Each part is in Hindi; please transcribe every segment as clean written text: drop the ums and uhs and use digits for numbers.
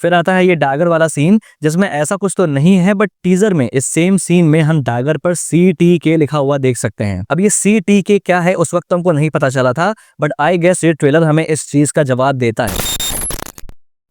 फिर आता है ये डैगर वाला सीन जिसमें ऐसा कुछ तो नहीं है, बट टीजर में इस सेम सीन में हम डैगर पर CTK लिखा हुआ देख सकते हैं। अब ये CTK क्या है उस वक्त हमको नहीं पता चला था, बट आई गेस ये ट्रेलर हमें इस चीज का जवाब देता है।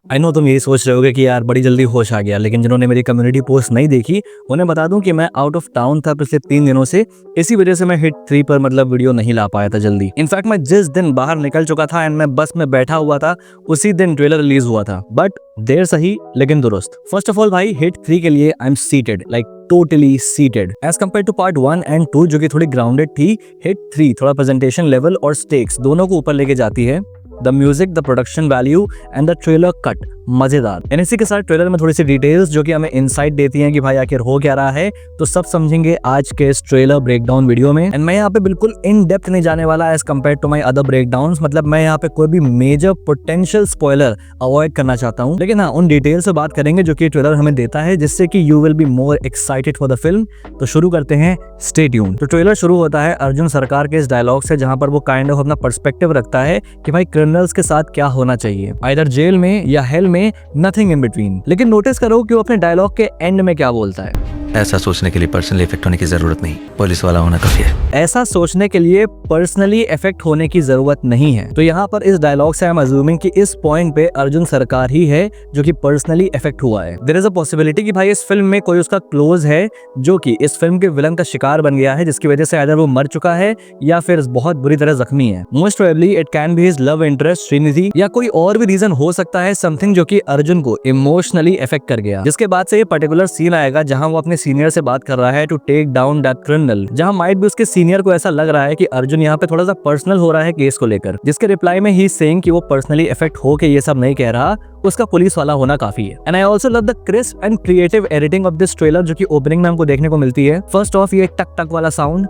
आई नो तुम यही सोच रहे होगे कि यार बड़ी जल्दी होश आ गया, लेकिन जिन्होंने मेरी कम्युनिटी पोस्ट नहीं देखी उन्हें बता दूं कि मैं आउट ऑफ टाउन था पिछले 3 दिनों से। इसी वजह से मैं हिट 3 पर वीडियो नहीं ला पाया था जल्दी। इनफैक्ट मैं जिस दिन बाहर निकल चुका था एंड मैं बस में बैठा हुआ था उसी दिन ट्रेलर रिलीज हुआ था, बट देर सही लेकिन दुरुस्त। फर्स्ट ऑफ ऑल भाई, हिट 3 के लिए I am excited, like totally excited as compare to part 1 and 2 जो कि थोड़ी ग्राउंडेड थी। हिट 3 थोड़ा प्रेजेंटेशन लेवल और स्टेक्स दोनों को ऊपर लेके जाती है। The music, the production value and the trailer cut मजेदार। एंड इसी के साथ ट्रेलर में थोड़ी सी डिटेल्स जो कि हमें इनसाइट देती हैं कि भाई आखिर हो क्या रहा है, तो सब समझेंगे आज के इस ट्रेलर ब्रेकडाउन वीडियो में। एंड मैं यहाँ पे बिल्कुल इन डेप्थ नहीं जाने वाला as compare to my other breakdowns, मतलब मैं यहाँ पे कोई भी मेजर पोटेंशियल स्पॉइलर अवॉइड करना चाहता हूँ, लेकिन हाँ उन डिटेल से बात करेंगे जो कि ट्रेलर हमें देता है, जिससे कि you will be more excited for the film. तो शुरू करते हैं, स्टे ट्यून्ड। तो ट्रेलर शुरू होता है अर्जुन सरकार के इस डायलॉग से, जहां पर वो काइंड ऑफ अपना पर्सपेक्टिव रखता है कि भाई क्रिमिनल्स के साथ क्या होना चाहिए, आइदर जेल में या हेल में, नथिंग इन बिटवीन। लेकिन नोटिस करो कि वो अपने डायलॉग के एंड में क्या बोलता है। ऐसा सोचने के लिए पर्सनली इफेक्ट होने की जरूरत नहीं, पुलिस वाला होना काफी है। ऐसा सोचने के लिए पर्सनली इफेक्ट होने की जरूरत नहीं है। तो यहाँ पर इस डायलॉग से आई एम अज्यूमिंग कि इस पॉइंट पे अर्जुन सरकार ही है जो कि पर्सनली इफेक्ट हुआ है। देयर इज अ पॉसिबिलिटी कि भाई इस फिल्म में कोई उसका क्लोज है जो कि इस फिल्म के विलन का शिकार बन गया है, जिसकी वजह से आइदर वो मर चुका है या फिर बहुत बुरी तरह जख्मी है। Most probably it can be his love interest Srinidhi, या कोई और भी रीजन हो सकता है, समथिंग जो कि अर्जुन को इमोशनली इफेक्ट कर गया। जिसके बाद से ये पर्टिकुलर सीन आएगा जहां वो अपने सीनियर से बात कर रहा है to take down that criminal, जहां माइट भी उसके सीनियर को ऐसा लग रहा है कि अर्जुन यहाँ पे थोड़ा सा पर्सनल हो रहा है केस को लेकर, जिसके रिप्लाई में ही सेइंग कि वो पर्सनली इफेक्ट हो के ये सब नहीं कह रहा, उसका पुलिस वाला होना काफी है। And I also love the crisp and creative editing of this trailer जो कि ओपनिंग में हमको देखने को मिलती है। फर्स्ट ऑफ ये टक टक वाला साउंड,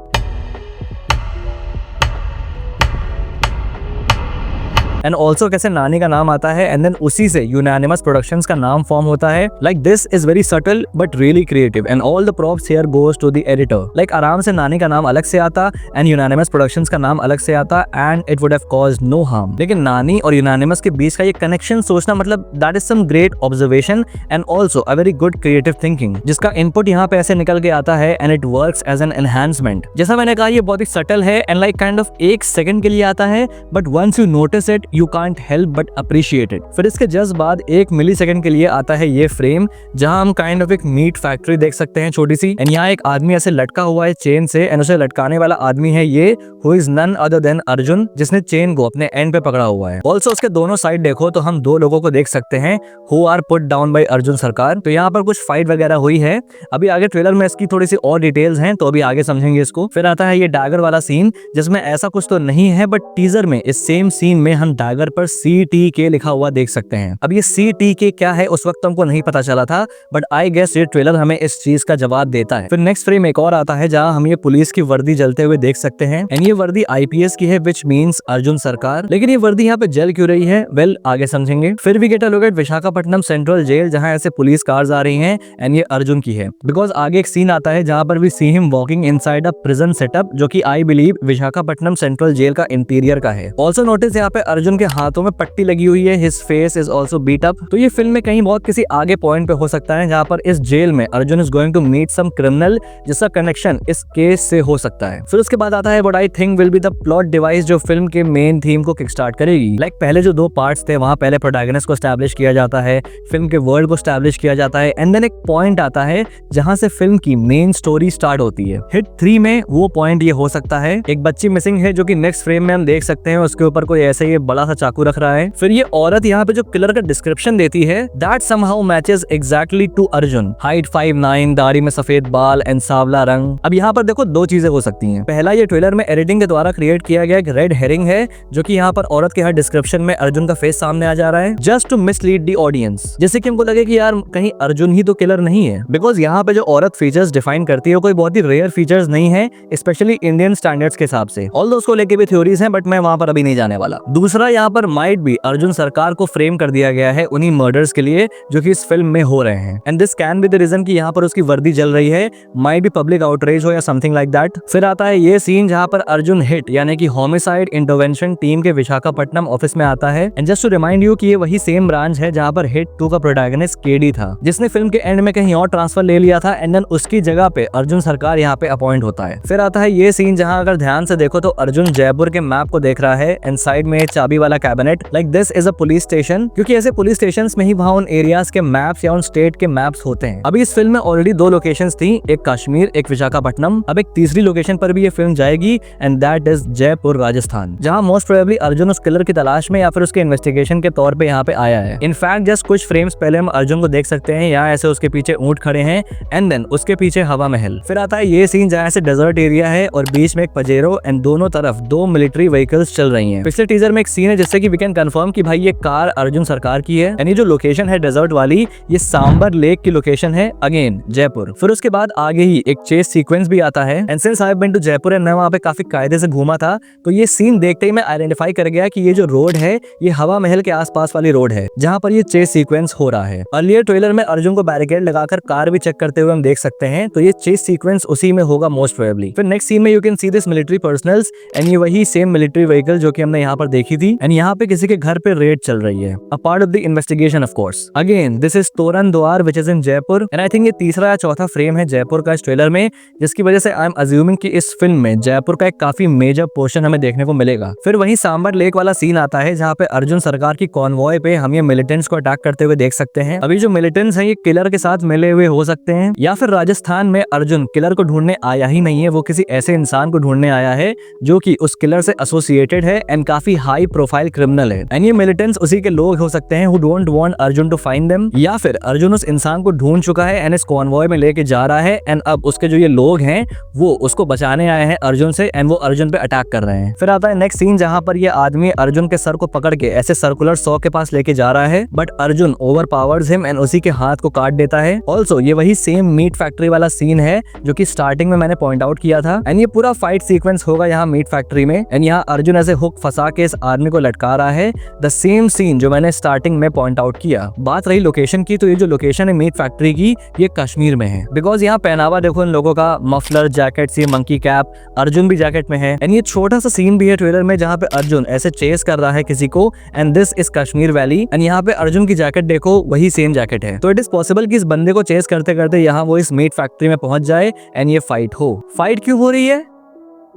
एंड ऑल्सो कैसे नानी का नाम आता है एंड देन उसी से यूनानिमस प्रोडक्शंस का नाम फॉर्म होता है। Like this is very subtle but really creative and all the props here goes to the editor. Like आराम से नानी का नाम अलग से आता एंड यूनानिमस प्रोडक्शंस का नाम अलग से आता and it would have caused no harm. लेकिन नानी और यूनानिमस के बीच का ये कनेक्शन सोचना, मतलब that is some great observation and also a very good creative thinking, जिसका इनपुट यहाँ पे ऐसे निकल के आता है and it works as an enhancement. जैसा मैंने कहा ये बहुत ही सटल है and like kind of 1 second के लिए आता है, but once you notice it you can't help but appreciate it। फिर इसके जस्ट बाद 1 मिलीसेकंड के लिए आता है ये फ्रेम जहां हम काइंड ऑफ एक मीट फैक्ट्री देख सकते हैं छोटी सी, एंड यहाँ एक आदमी ऐसे लटका हुआ है चेन से, एंड उसे लटकाने वाला आदमी है ये who is none other than Arjun, जिसने चेन को अपने एंड पे पकड़ा हुआ है। ऑल्सो उसके दोनों साइड देखो तो हम 2 लोगों को देख सकते हैं who are put down by Arjun सरकार। तो यहाँ पर कुछ फाइट वगैरह हुई है। अभी आगे ट्रेलर में इसकी थोड़ी सी और डिटेल्स हैं, तो अभी आगे समझेंगे इसको। फिर आता है ये डैगर वाला सीन जिसमें ऐसा कुछ तो नहीं है, बट टीजर में इस सेम सीन में हम डैगर पर CTK लिखा हुआ देख सकते हैं। अब ये CTK क्या है उस वक्त हमको नहीं पता चला था, बट आई गेस ये ट्रेलर हमें इस चीज का जवाब देता है। फिर नेक्स्ट फ्रेम एक और आता है जहां हम ये पुलिस की वर्दी जलते हुए देख सकते हैं, एंड ये वर्दी IPS की है विच मीन्स अर्जुन सरकार। लेकिन ये वर्दी यहाँ पे जल क्यों रही है, वेल आगे समझेंगे। फिर भी get a look at Visakhapatnam central jail जहां ऐसे पुलिस कार्स आ रही हैं एंड ये अर्जुन की है, बिकॉज आगे एक सीन आता है जहां पर we see him walking inside a prison setup जो कि I believe Visakhapatnam central jail का इंटीरियर का है। ऑल्सो नोटिस यहाँ पे अर्जुन के हाथों में पट्टी लगी हुई है, his face is also beat up. तो ये फिल्म में कहीं बहुत किसी आगे पॉइंट पे हो सकता है जहाँ पर इस जेल में Arjun is going to meet some criminal जिसका कनेक्शन इस केस से हो सकता है। फिर उसके बाद आता है what I think will be the plot device जो फिल्म के मेन थीम को किक स्टार्ट करेगी। लाइक पहले जो 2 पार्ट्स थे वहाँ पहले प्रोटैगनिस्ट को एस्टैब्लिश किया जाता है, फिल्म के वर्ल्ड को एस्टैब्लिश किया जाता है, एंड देन एक पॉइंट आता है जहाँ से फिल्म की मेन स्टोरी स्टार्ट होती है। हिट 3 में वो पॉइंट ये हो सकता है, एक बच्ची मिसिंग है जो कि नेक्स्ट फ्रेम में हम देख सकते हैं उसके ऊपर कोई ऐसे ही बड़ा सा चाकू रख रहा है। फिर ये औरत यहाँ पे जो किलर का डिस्क्रिप्शन देती है that somehow matches exactly to Arjun, height 5'9", दाढ़ी में सफेद बाल एंड सांवला रंग। अब यहाँ पर देखो 2 चीजें हो सकती हैं। पहला, ये ट्रेलर में एडिटिंग के द्वारा क्रिएट किया गया एक रेड हेरिंग है जो कि यहाँ पर औरत के हर डिस्क्रिप्शन में अर्जुन का फेस सामने आ जा रहा है just to mislead the audience, जैसे कि हमको लगे कि यार कहीं अर्जुन ही तो किलर नहीं है, बिकॉज यहाँ पे जो औरत फीचर्स डिफाइन करती है कोई बहुत ही रेयर फीचर्स नहीं है, स्पेशली इंडियन स्टैंडर्ड्स के हिसाब से। ऑल उसको लेके भी थ्योरीज हैं, बट मैं वहां पर अभी नहीं जाने वाला। दूसरा, यहाँ पर माइट भी अर्जुन सरकार को फ्रेम कर दिया गया है उन्हीं मर्डर्स के लिए जो कि इस फिल्म में हो रहे हैं। And this can be the reason कि यहाँ पर उसकी वर्दी जल रही है, माइट भी पब्लिक आउटरेज हो या समथिंग लाइक दैट। फिर आता है ये सीन जहाँ पर अर्जुन हिट यानी कि होमिसाइड इंटरवेंशन टीम के विशाखापट्टनम ऑफिस में आता है। And just to remind you कि ये वही सेम ब्रांच है जहाँ पर हिट 2 का प्रोटैगनिस्ट केडी था, जिसने फिल्म के एंड में कहीं और ट्रांसफर ले लिया था। एंड देन उसकी जगह पे अर्जुन सरकार यहाँ पे अपॉइंट होता है। फिर आता है ये सीन जहाँ अगर ध्यान से देखो तो अर्जुन जयपुर के मैप को देख रहा है एंड साइड में चाबी वाला cabinet, like this is a police station, क्योंकि ऐसे पुलिस स्टेशन में ही वहाँ उन एरियाज के मैप्स या उन स्टेट के मैप्स होते हैं। अभी इस फिल्म में ऑलरेडी 2 लोकेशंस थी, एक कश्मीर एक विशाखापट्टनम। अब एक तीसरी लोकेशन पर भी ये फिल्म जाएगी and that is Jaipur Rajasthan, जहाँ मोस्ट प्रोबेबली अर्जुन उस किलर की तलाश में या फिर उसके इन्वेस्टिगेशन के तौर पे यहाँ पे आया है। इनफैक्ट जस्ट कुछ फ्रेम्स पहले हम अर्जुन को देख सकते हैं, यहाँ ऐसे उसके पीछे ऊंट खड़े हैं एंड देन उसके पीछे हवा महल। फिर आता है ये सीन जहाँ ऐसे डेजर्ट एरिया है और बीच में एक पजेरो एंड दोनों तरफ 2 मिलिट्री व्हीकल्स चल रही हैं। पिछले टीजर में एक सीन है जिससे कि वी कैन कंफर्म कि भाई ये कार अर्जुन सरकार की है। एंड ये जो लोकेशन है डेजर्ट वाली, ये सांबर लेक की लोकेशन है, अगेन जयपुर। फिर उसके बाद आगे ही एक चेस सीक्वेंस भी आता है। And since I have been to Jaipur and मैं वहाँ पे काफी कायदे से घूमा था, तो ये सीन देखते ही मैं आइडेंटिफाई कर गया कि ये जो रोड है ये हवा महल के आसपास वाली रोड है जहाँ पर ये चेस सीक्वेंस हो रहा है। अर्लियर ट्रेलर में अर्जुन को बैरिकेड लगाकर कार भी चेक करते हुए हम देख सकते हैं, तो ये चेस सीक्वेंस उसी में होगा मोस्ट प्रोबेबली। फिर नेक्स्ट सीन में you can see this military personnels and ये वही सेम मिलिट्री व्हीकल जो कि हमने यहाँ पर देखी थी। एंड यहाँ पे किसी के घर पे रेड चल रही है, a part of the investigation of course. Again this is तोरण द्वार which is in Jaipur and I think ये तीसरा या चौथा फ्रेम है जयपुर का इस ट्रेलर में, जिसकी वजह से आई एम अज्यूमिंग कि इस फिल्म में जयपुर का एक काफी मेजर पोर्शन हमें देखने को मिलेगा। फिर वही सांबर लेक वाला सीन आता है जहाँ पे अर्जुन सरकार की कॉन्वॉय पे हम ये मिलिटेंट्स को अटैक करते हुए देख सकते हैं। अभी जो मिलिटेंट्स हैं ये किलर के साथ मिले हुए हो सकते हैं, या फिर राजस्थान में अर्जुन किलर को ढूंढने आया ही नहीं है, वो किसी ऐसे इंसान को ढूंढने आया है जो कि उस किलर से एसोसिएटेड है एंड काफी हाई प्रोफाइल क्रिमिनल है। एंड ये मिलिटेंट्स उसी के लोग हो सकते हैं who don't want Arjun to find them, या फिर अर्जुन उस इंसान को ढूंढ चुका है एंड इस कॉन्वॉय में लेके जा रहा है एंड अब उसके जो ये लोग हैं वो उसको बचाने आए हैं अर्जुन से एंड वो अर्जुन पे अटैक कर रहे हैं। फिर आता है नेक्स्ट सीन जहां पर ये आदमी अर्जुन के सर को पकड़ के ऐसे सर्कुलर सॉ के पास लेके जा रहा है, बट अर्जुन ओवरपावर्स हिम एंड उसी के हाथ को काट देता है। ऑल्सो ये वही सेम मीट फैक्ट्री वाला सीन है जो कि स्टार्टिंग में मैंने पॉइंट आउट किया था। एंड ये पूरा फाइट सीक्वेंस होगा यहाँ मीट फैक्ट्री में एंड यहाँ अर्जुन ऐसे हुक फंसा के इस आदमी को लटका रहा है, द सेम सीन जो मैंने स्टार्टिंग में पॉइंट आउट किया। बात रही लोकेशन की, तो ये जो लोकेशन है मीट फैक्ट्री की ये कश्मीर में है, बिकॉज यहाँ पहनावा देखो इन लोगों का, मफलर जैकेट सी, मंकी कैप, अर्जुन भी जैकेट में है। एंड ये छोटा सा सीन भी है ट्रेलर में जहाँ पे अर्जुन ऐसे चेस कर रहा है किसी को and this is Kashmir valley and यहाँ पे अर्जुन की जैकेट देखो वही सेम जैकेट है। तो इट इज पॉसिबल कि इस बंदे को चेस करते करते यहाँ वो इस मीट फैक्ट्री में पहुंच जाए एंड ये फाइट हो। फाइट क्यों हो रही है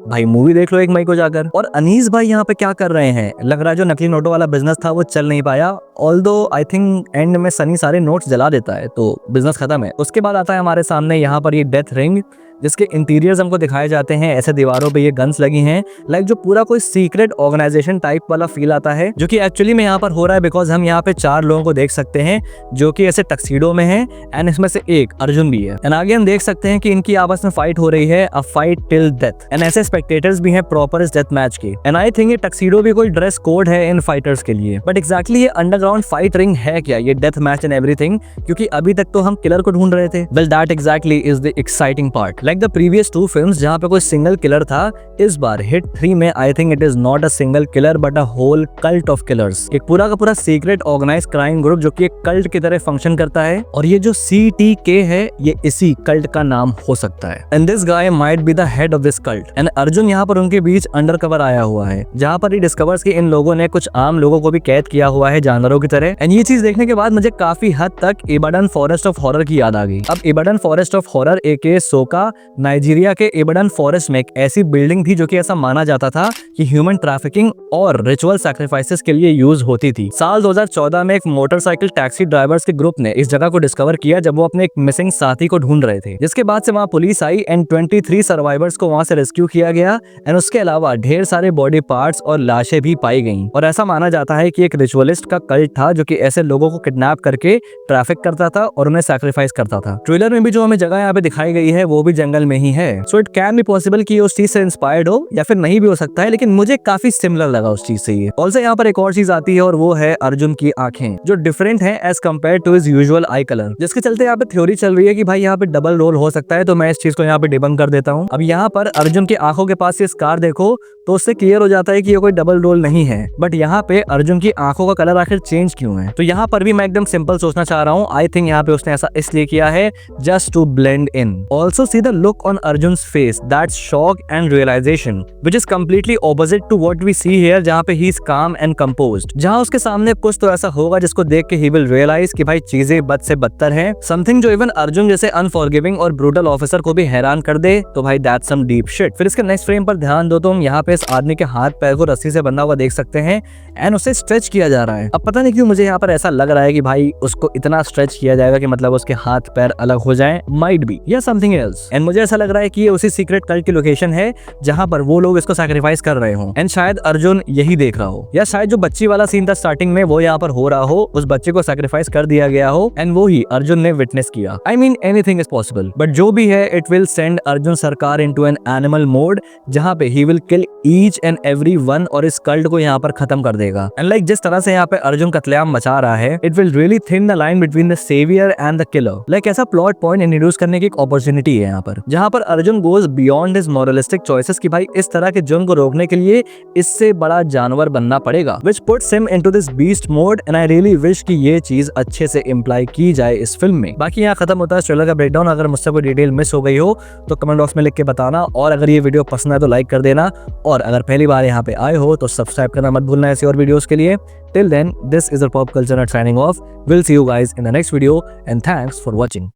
भाई, मूवी देख लो 1 मई को जाकर। और अनीस भाई यहाँ पे क्या कर रहे हैं, लग रहा है जो नकली नोटों वाला बिजनेस था वो चल नहीं पाया, ऑल्दो आई थिंक एंड में सनी सारे नोट्स जला देता है तो बिजनेस खत्म है। उसके बाद आता है हमारे सामने यहाँ पर ये डेथ रिंग जिसके इंटीरियर्स हमको दिखाए जाते हैं, ऐसे दीवारों पे ये गन्स लगी हैं, लाइक जो पूरा कोई सीक्रेट ऑर्गेनाइजेशन टाइप वाला फील आता है, जो कि एक्चुअली में यहाँ पर हो रहा है बिकॉज हम यहाँ पे 4 लोगों को देख सकते हैं जो कि ऐसे टक्सीडो में हैं एंड इसमें से एक अर्जुन भी है। एंड आगे हम देख सकते हैं कि इनकी आपस में फाइट हो रही है, a fight till death. And ऐसे स्पेक्टेटर्स भी हैं प्रॉपर इस डेथ मैच के। एंड आई थिंक ये टक्सीडो भी कोई ड्रेस कोड है इन फाइटर्स के लिए, बट एक्जैक्टली ये अंडरग्राउंड फाइट रिंग है क्या, ये डेथ मैच एंड एवरीथिंग, क्योंकि अभी तक तो हम किलर को ढूंढ रहे थे। Well that exactly is the exciting part. Like the previous 2 films जहां पे कोई सिंगल किलर था, इस बार हिट 3 में I think it is not a single killer but a whole cult of killers. एक पूरा का पूरा सीक्रेट ऑर्गेनाइज्ड क्राइम ग्रुप जो कि एक कल्ट की तरह फंक्शन करता है, और ये जो CTK है ये इसी कल्ट का नाम हो सकता है। And this guy might be the head of this cult. And Arjun यहाँ पर उनके बीच अंडरकवर आया हुआ है, जहाँ पर ही डिस्कवर्स कि इन लोगों ने कुछ आम लोगों को भी कैद किया हुआ है जानवरों की तरह। एंड ये चीज देखने के बाद मुझे काफी हद तक इबाडन फॉरेस्ट ऑफ हॉरर की याद आ गई। अब इबाडन फॉरेस्ट ऑफ हॉरर एके सोका नाइजीरिया के इबाडन फॉरेस्ट में एक ऐसी बिल्डिंग थी जो कि ऐसा माना जाता था कि ह्यूमन ट्रैफिकिंग और रिचुअल सैक्रिफाइसेस के लिए यूज होती थी। साल 2014 में एक मोटरसाइकिल टैक्सी ड्राइवर्स के ग्रुप ने इस जगह को डिस्कवर किया जब वो अपने एक मिसिंग साथी को ढूंढ रहे थे, जिसके बाद से वहाँ पुलिस आई एंड 23 सर्वाइवर्स को वहाँ से रेस्क्यू किया गया। एंड उसके अलावा ढेर सारे बॉडी पार्ट्स और लाशें भी पाई गईं। और ऐसा माना जाता है कि एक रिचुअलिस्ट का कल्ट था जो कि ऐसे लोगों को किडनैप करके ट्रैफिक करता था और उन्हें सैक्रिफाइस करता था। ट्रेलर में भी जो हमें जगह यहाँ पे दिखाई गई है वो भी जंगल एंगल में ही है। So it can be possible कि उस चीज से इंस्पायर्ड हो या फिर नहीं भी हो सकता है, लेकिन मुझे काफी सिमिलर लगा उस चीज से ये। ऑल्सो यहाँ पर एक और चीज आती है और वो है अर्जुन की आंखें, जो डिफरेंट है as compare to his usual eye colour, जिसके चलते यहाँ पे थ्योरी चल रही है कि भाई यहाँ पे डबल रोल हो सकता है। तो मैं इस चीज को यहाँ पे डिबंक कर देता हूँ। अब यहाँ पर अर्जुन की आंखों के पास ये स्कार देखो तो उससे क्लियर हो जाता है कि ये कोई डबल रोल नहीं है, बट यहाँ पे अर्जुन की आंखों का कलर आखिर चेंज क्यों है? तो यहाँ पर भी मैं एकदम सिंपल सोचना चाह रहा हूँ। आई थिंक यहाँ पे उसने ऐसा इसलिए किया है just to blend in. Also see the look on Arjun's face, that's shock and realisation which is completely opposite to what we see here, जहाँ पे he is calm and composed. जहाँ उसके सामने कुछ तो ऐसा होगा जिसको देख के ही विल रियलाइज कि भाई चीजें बद से बदतर है, समथिंग जो इवन अर्जुन जैसे अनफॉरगिविंग और ब्रूटल ऑफिसर को भी हैरान कर दे। तो भाई दैट्स सम डीप शिट। फिर इसके नेक्स्ट फ्रेम पर ध्यान दो तो हम यहाँ पे इस आदमी के हाथ पैर को रस्सी से बंधा हुआ देख सकते हैं एंड उसे स्ट्रेच किया जा रहा है। अब पता नहीं क्यों मुझे यहाँ पर ऐसा लग रहा है कि भाई उसको इतना स्ट्रेच किया जाएगा कि मतलब उसके हाथ पैर अलग हो जाएं, माइट बी, या समथिंग एल्स। एंड मुझे ऐसा लग रहा है कि ये उसी सीक्रेट कल्ट की लोकेशन है जहाँ पर वो लोग इसको सैक्रिफाइस कर रहे हो एंड शायद अर्जुन यही देख रहा हो, या शायद जो बच्ची वाला सीन था स्टार्टिंग में वो यहाँ पर हो रहा हो, उस बच्चे को सैक्रिफाइस कर दिया गया हो एंड वो ही अर्जुन ने विटनेस किया। I mean anything is possible, but जो भी है इट विल सेंड अर्जुन सरकार इनटू एन एनिमल मोड, जहाँ पे he will kill each and every one और इस कल्ट को यहाँ पर खत्म कर देगा। एंड लाइक जिस तरह से यहाँ पे अर्जुन कत्लेआम मचा रहा है, it will really thin the line between the saviour and the killer. Like ऐसा प्लॉट पॉइंट इंट्रोड्यूस करने की एक अपॉर्चुनिटी है यहाँ पर, जहाँ पर Arjun goes beyond his moralistic choices कि भाई इस तरह के जुर्म को रोकने के लिए इससे बड़ा जानवर बनना पड़ेगा, which puts him into this beast mode and I really wish कि ये चीज अच्छे से इम्प्लाई की जाए इस फिल्म में। बाकी यहाँ खत्म होता है ट्रेलर का ब्रेकडाउन। अगर मुझसे कोई डिटेल मिस हो गई हो तो कमेंट बॉक्स में लिख के बताना, और अगर ये वीडियो पसंद आए तो लाइक कर देना, और अगर पहली बार यहाँ पे आए हो तो सब्सक्राइब करना मत भूलना ऐसी और वीडियोस के लिए। Till then, this is the Pop Culture Nut signing off. We'll see you guys in the next video and thanks for watching.